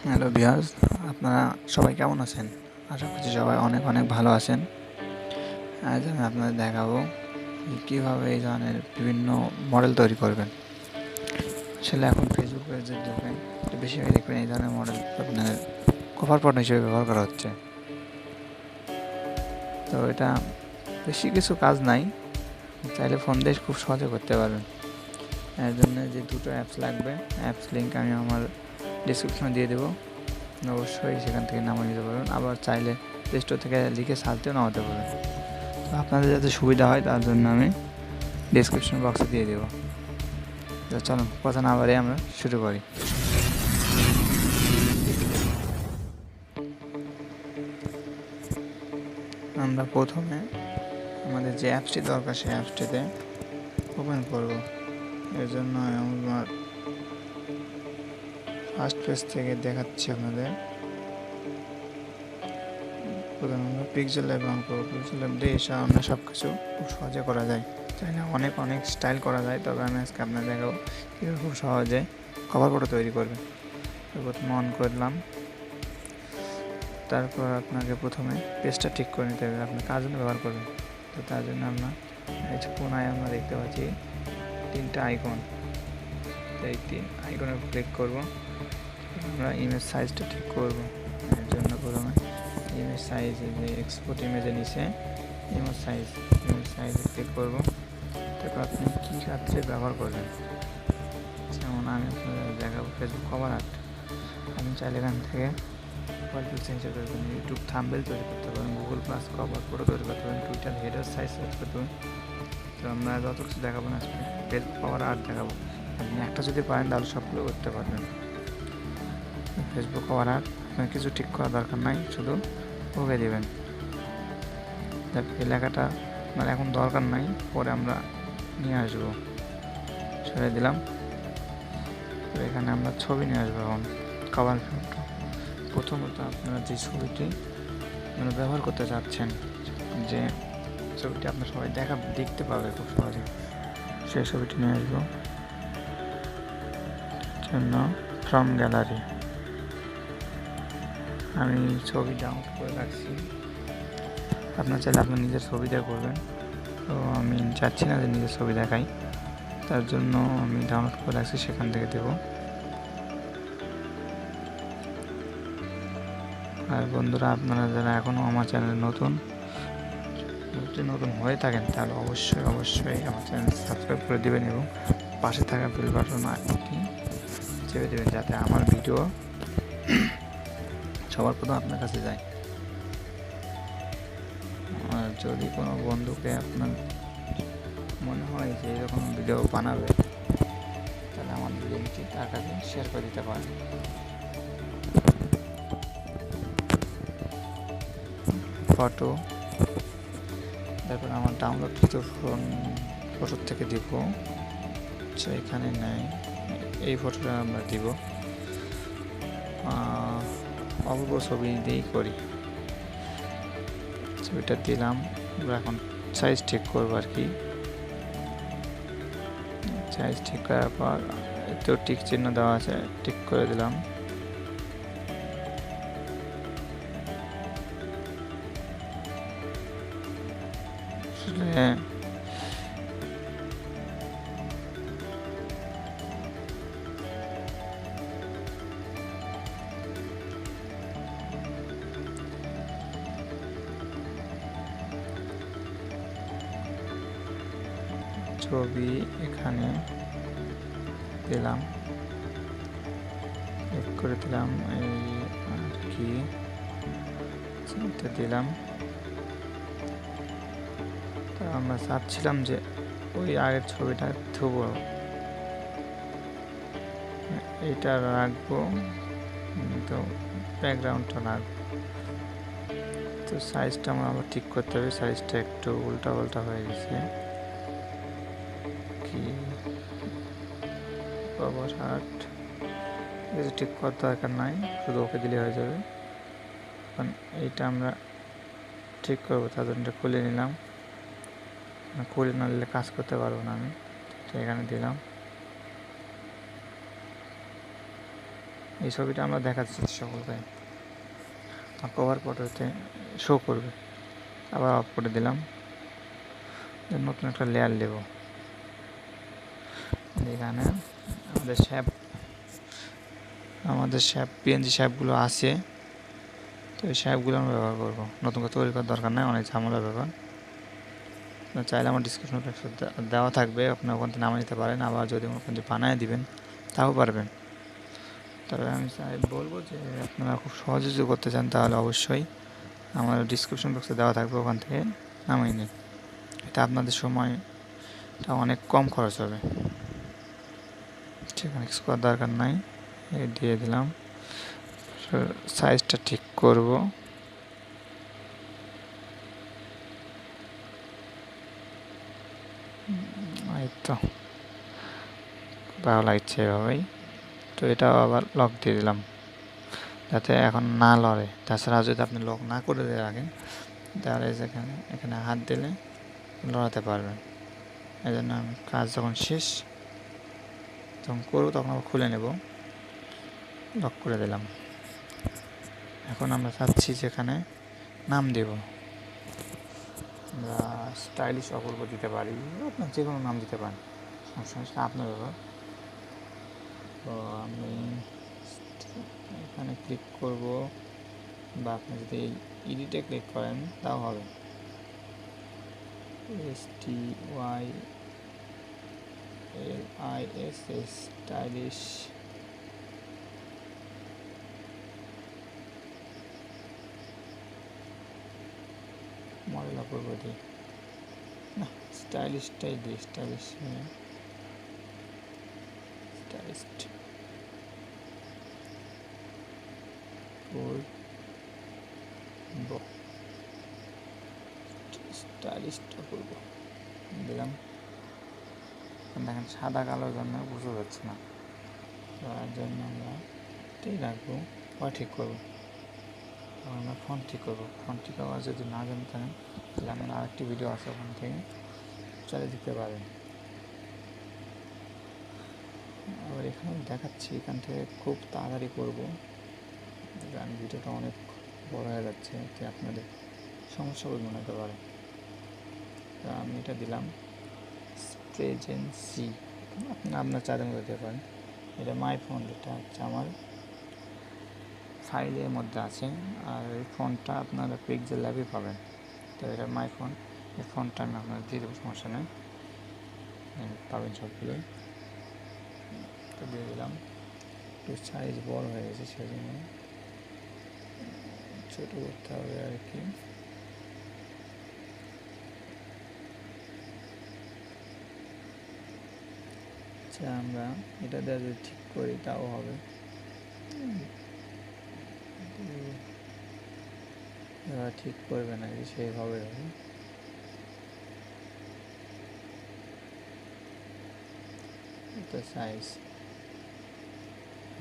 Hello viewers, আপনারা সবাই কেমন আছেন? আশা করছি সবাই অনেক অনেক ভালো আছেন। আজ আমি আপনাদের দেখাবো যে কীভাবে এই ধরনের বিভিন্ন মডেল তৈরি করবেন। আসলে এখন ফেসবুক পেজে ঢোকেন তো বেশিরভাগ দেখবেন এই ধরনের মডেল আপনার কভার ফটো হিসেবে ব্যবহার করা হচ্ছে। তো এটা বেশি কিছু কাজ নাই, চাইলে ফোন দিয়ে খুব সহজে করতে পারবেন। এর জন্য যে দুটো অ্যাপস লাগবে, অ্যাপস লিঙ্ক আমি আমার ডিসক্রিপশনে দিয়ে দেবো, অবশ্যই সেখান থেকে নামিয়ে নিতে পারবেন। আবার চাইলে প্লে স্টোর থেকে লিখে সার্চ দিয়েও নামাতে পারবেন। তো আপনাদের যাতে সুবিধা হয় তার জন্য আমি ডিসক্রিপশন বক্সে দিয়ে দেবো। তো চলুন কথা না বাড়িয়ে আমরা শুরু করি। আমরা প্রথমে আমাদের যে অ্যাপসটি দরকার সেই অ্যাপসটিতে ওপেন করব। এর জন্য আমার ফার্স্ট পেজ থেকে দেখাচ্ছি আপনাদের। প্রথমে আমরা PixelLab রান করবো। PixelLab দিয়ে এসে আমরা সব কিছু খুব সহজে করা যায়, চাইলে অনেক অনেক স্টাইল করা যায়। তবে আমি আজকে আপনার দেখাবো কীভাবে খুব সহজে কভার ফটো তৈরি করবে। তো প্রথমে অন করলাম, তারপর আপনাকে প্রথমে পেজটা ঠিক করে নিতে হবে আপনি কার জন্য ব্যবহার করবেন। তো তার জন্য আমরা এই কোনায় আমরা দেখতে পাচ্ছি তিনটা আইকন, তো এই তিন আইকনে ক্লিক করব। আমরা ইমেজ সাইজটা ঠিক করব। এর জন্য প্রথমে ইমেজ সাইজ, যে এক্সপোর্ট ইমেজে নিচে ইমেজ সাইজে ক্লিক করব। তারপর আপনি কী ক্ষেত্রে ব্যবহার করবেন, যেমন আমি আপনাদের দেখাবো ফেসবুক কভার আর্ট। আপনি চাইলে এখান থেকে ওয়ালপেপার চেঞ্জ করতে পারবেন, ইউটিউব থাম্বনেল তৈরি করতে পারেন, গুগল প্লাস কভার ফটো তৈরি করতে পারেন, টুইটার হেডার সাইজ সেট করতে পারেন। তো আমরা যত কিছু দেখাবো না, আজকে ফেসবুক কভার আর্ট দেখাবো। আপনি একটা যদি পারেন তাহলে সবগুলো করতে পারবেন। ফেসবুক কভার আর্ট আপনার কিছু ঠিক করার দরকার নাই, শুধু ওকে দেবেন। এই লেখাটা মানে এখন দরকার নাই, পরে আমরা নিয়ে আসবো। সরিয়ে দিলাম। তো এখানে আমরা ছবি নিয়ে আসবো। এখন কভার ফটো, প্রথমত আপনারা যে ছবিটি মানে ব্যবহার করতে চাচ্ছেন, যে ছবিটি আপনার সবাই দেখতে পাবে খুব সহজে, সেই ছবিটি নিয়ে আসবো। জন্য ফ্রম গ্যালারি আমি ছবি ডাউনলোড করে রাখছি। আপনার চাইলে আপনার নিজের ছবি দিয়ে করবেন, তো আমি চাচ্ছি না যে নিজের ছবি দেখাই, তার জন্য আমি ডাউনলোড করে রাখছি, সেখান থেকে দেব। আর বন্ধুরা, আপনারা যারা এখনও আমার চ্যানেলে নতুন হয়ে থাকেন তাহলে অবশ্যই আমার চ্যানেল সাবস্ক্রাইব করে দেবেন এবং পাশে থাকা বেল বাটন আইকনটি চেপে দেবেন, যাতে আমার ভিডিও সবার প্রথম আপনার কাছে যায়। আর যদি কোনো বন্ধুকে আপনার মনে হয় যে এরকম ভিডিও বানাবে, তাহলে আমার লিঙ্কটি তার কাছে শেয়ার করে দিতে পারেন। ফটো, তারপর আমার ডাউনলোড ফটোর থেকে দিব। আচ্ছা, এখানে নেই, এই ফটোটা আমরা দিব। অল্প ছবি দিয়েই করি, ছবিটা দিলাম। আমরা এখন সাইজ ঠিক করবো আর কি। সাইজ ঠিক করার পর এতেও টিক চিহ্ন দেওয়া আছে, টিক করে দিলাম। ছবি এখানে দিলাম, করে দিলাম এই আর কি, দিলাম। তো আমরা চাচ্ছিলাম যে ওই আগের ছবিটা থুব, এইটা রাখবো, তো ব্যাকগ্রাউন্ডটা রাখবো। তো সাইজটা আমার আবার ঠিক করতে হবে, সাইজটা একটু উল্টা পাল্টা হয়ে গেছে। কি কভার আর্ট কিছু ঠিক করার দরকার নাই, শুধু ওকে দিলে হয়ে যাবে। এখন এইটা আমরা ঠিক করবো, তার জন্য খুলে নিলাম। খুলে না নিলে কাজ করতে পারবো না আমি, তো এখানে দিলাম। এই ছবিটা আমরা দেখাচ্ছি সকলকে, কভার ফটোতে শো করবে। আবার অফ করে দিলাম, নতুন একটা লেয়ার দেব। এখানে আমাদের শ্যাপ পিএনজি শ্যাপগুলো আছে, তো এই শ্যাপগুলো আমরা ব্যবহার করবো, নতুন করে তৈরি করার দরকার নেই, অনেক ঝামেলার ব্যাপার। চাইলে আমার ডিসক্রিপশন বক্সে দেওয়া থাকবে, আপনার ওখান থেকে নামে নিতে পারেন। আবার যদি ওখান থেকে বানায় দিবেন তাও পারবেন। তবে আমি বলবো যে আপনারা খুব সহজে যদি করতে চান তাহলে অবশ্যই আমার ডিসক্রিপশন বক্সে দেওয়া থাকবে, ওখান থেকে নামিয়ে নিন। এটা আপনাদের সময়টা অনেক কম খরচ হবে। সেখানে কিছু করার দরকার নাই, দিয়ে দিলাম। সাইজটা ঠিক করব, এই তো ভালো লাগছে এভাবেই। তো এটাও আবার লক দিয়ে দিলাম যাতে এখন না লড়ে। তাছাড়া যদি আপনি লক না করে দিয়ে রাখেন তাহলে এখানে হাত দিলে লড়াতে পারবেন। এই জন্য আমি কাজ যখন শেষ যখন করবো তখন আবার খুলে নেব, লক করে দিলাম। এখন আমরা চাচ্ছি যেখানে নাম দেব, আমরা স্টাইলিশ অপূর্ব দিতে পারি, আপনার যে কোনো নাম দিতে পারেন, সমস্যা আপনার ব্যাপার। তো আমি এখানে ক্লিক করব, বা আপনি যদি এডিটে ক্লিক করেন তাও হবে। STYLISS স্টাইলিশ মডেল অপূর্ব দিই না, স্টাইলিশটাই দিই, স্টাইলিস্ট স্টাইলিস্ট অপূর্ব দিলাম। দেখেন সাদা কালোর জন্য বুঝতে পারছি না, তার জন্য আমরা এটাই রাখবো বা ঠিক করবো। আমরা ফন্ট ঠিক করবো। ফন্ট ঠিক হওয়ার যদি না জানতে থাকেন তাহলে আমার আরেকটি ভিডিও আছে, ওখান থেকে চালিয়ে দিতে পারেন। আবার এখানে দেখাচ্ছি, এখান থেকে খুব তাড়াতাড়ি করবো, কারণ ভিডিওটা অনেক বড় হয়ে যাচ্ছে, এতে আপনাদের সমস্যা মনে হতে পারে। তো আমি এটা দিলাম প্রেজেন্সি, আপনার চাঁদের মধ্যে দিতে পারেন। এটা মাই ফন্ট, এটা হচ্ছে আমার ফাইলের মধ্যে আছে, আর এই ফন্টটা আপনারা PixelLab'ে পাবেন। তো এটা মাই ফন্ট, এই ফন্টটা আমি আপনার দিয়ে দেবো, সমস্যা নেই, পাবেন সবগুলো। তো দিয়ে দিলাম। একটু সাইজ বড় হয়ে গেছে, সেজন্য ছোটো করতে হবে আর কি। আচ্ছা, আমরা এটা দিয়ে যদি ঠিক করি তাও হবে, ঠিক করবে নাকি সেইভাবে হবে। এটা সাইজ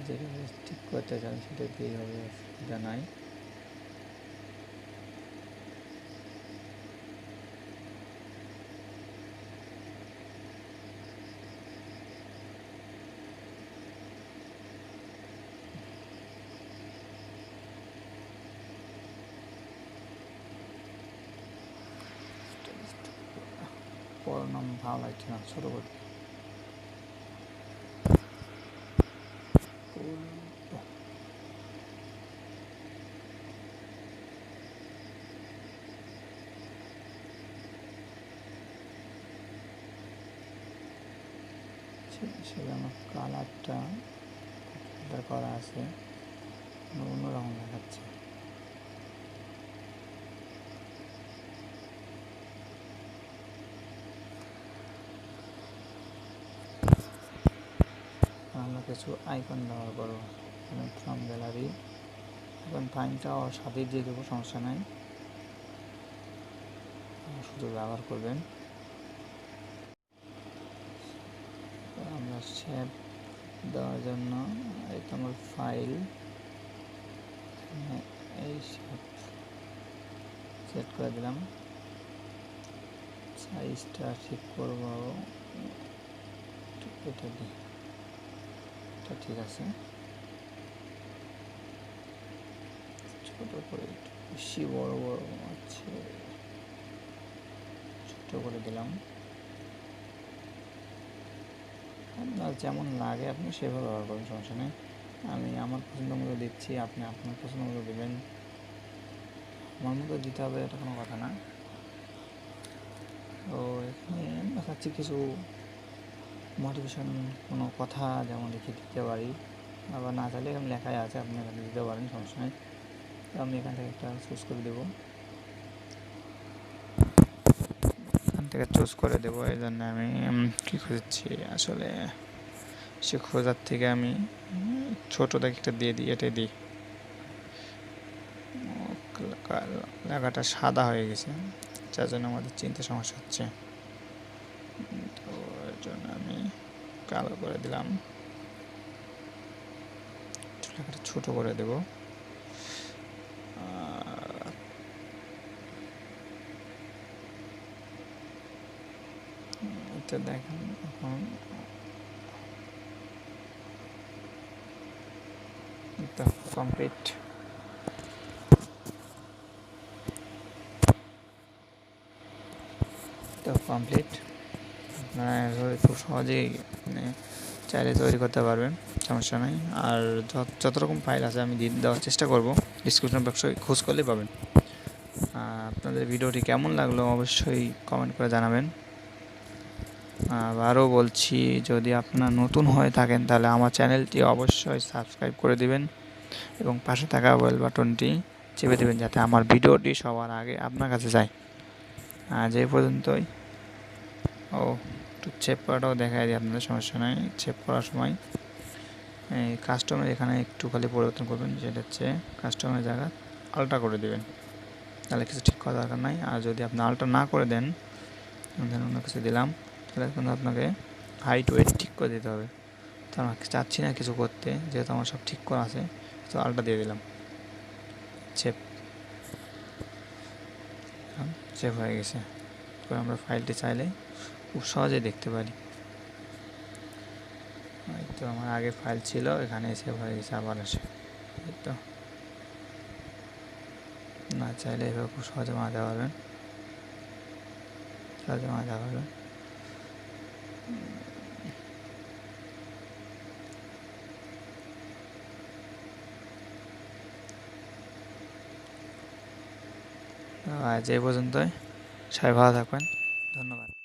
যেটা ঠিক করতে চান সেটা দিয়েই হবে, অসুবিধা নাই। বড় নাম ভালো লাগছে না, ছোটো করতে। সেটা আমার কালারটা করা আছে, অন্যরকম দেখাচ্ছে। আমরা কিছু আইকন ব্যবহার করবো, ফ্রম গ্যালারি, এখন ফাইনটাও সাথে দিয়ে দেবো, সমস্যা নাই, শুধু ব্যবহার করবেন। আমরা শেপ দেওয়ার জন্য এই তো আমার ফাইল, এই শেপ সেট করে দিলাম। সাইজটা ঠিক করবো, এটা দিই, এটা ঠিক আছে। ছোট করে বেশি বড় বড় আছে, ছোট করে দিলাম। আপনার যেমন লাগে আপনি সেভাবে ব্যবহার করুন, সমস্যা নেই। আমি আমার পছন্দ মতো দিচ্ছি, আপনি আপনার পছন্দ মতো দেবেন। আমার মতো দিতে হবে এটা কোনো কথা না। তো এখানে আমরা চাচ্ছি কিছু মোটিভেশন কোনো কথা যেমন লিখে দিতে পারি, আবার না চাইলে এখানে লেখাই আছে, আপনি এখানে দিতে পারেন, সমস্যা নেই। তো আমি এখান থেকে একটা চুজ করে দেবো, এখান থেকে চুজ করে দেবো। এই জন্য আমি কী খুঁজছি আসলে, সে খোঁজার থেকে আমি ছোটো দেখে একটা দিয়ে দিই, এটাই দিই। লেখাটা সাদা হয়ে গেছে, যার জন্য আমাদের চিনতে সমস্যা হচ্ছে। তো এর জন্য আমি কালো করে দিলাম, লেখাটা ছোট করে দেব। এটা দেখেন এখন এটা কমপ্লিট। তো কমপ্লিট, আপনারা খুব সহজেই মানে চাইলে তৈরি করতে পারবেন, সমস্যা নেই। আর যত রকম ফাইল আছে আমি দেওয়ার চেষ্টা করব, ডিসক্রিপশন বক্সে খোঁজ করলেই পাবেন। আপনাদের ভিডিওটি কেমন লাগলো অবশ্যই কমেন্ট করে জানাবেন। আবারও বলছি, যদি আপনারা নতুন হয়ে থাকেন তাহলে আমার চ্যানেলটি অবশ্যই সাবস্ক্রাইব করে দিবেন এবং পাশে থাকা বেল বাটনটি চেপে দেবেন, যাতে আমার ভিডিওটি সবার আগে আপনার কাছে যায়। আজ এই পর্যন্তই। একটু সেভ করাটাও দেখাই দিই আপনাদের, সমস্যা নেই। সেভ করার সময় এই কাস্টমার এখানে একটু খালি পরিবর্তন করবেন, যেটা হচ্ছে কাস্টমারের জায়গা আলট্রা করে দেবেন, তাহলে কিছু ঠিক করার দরকার নাই। আর যদি আপনি আলট্রা না করে দেন, ধরুন অন্য কিছু দিলাম, তাহলে কিন্তু আপনাকে হাইট ওয়েট ঠিক করে দিতে হবে। তো আমি চাচ্ছি না কিছু করতে, যেহেতু আমার সব ঠিক করা আছে, তো আলট্রা দিয়ে দিলাম। সেভ হয়ে গেছে। আমরা ফাইলটি চাইলে খুব সহজে দেখতে পারি। তো আমার আগে ফাইল ছিল, এখানে সেভ হয়ে গেছে, আবার আসে। তো না চাইলে এভাবে খুব সহজে বানাতে পারবেন, আজ এই পর্যন্তই। সবাই ভালো থাকবেন, ধন্যবাদ।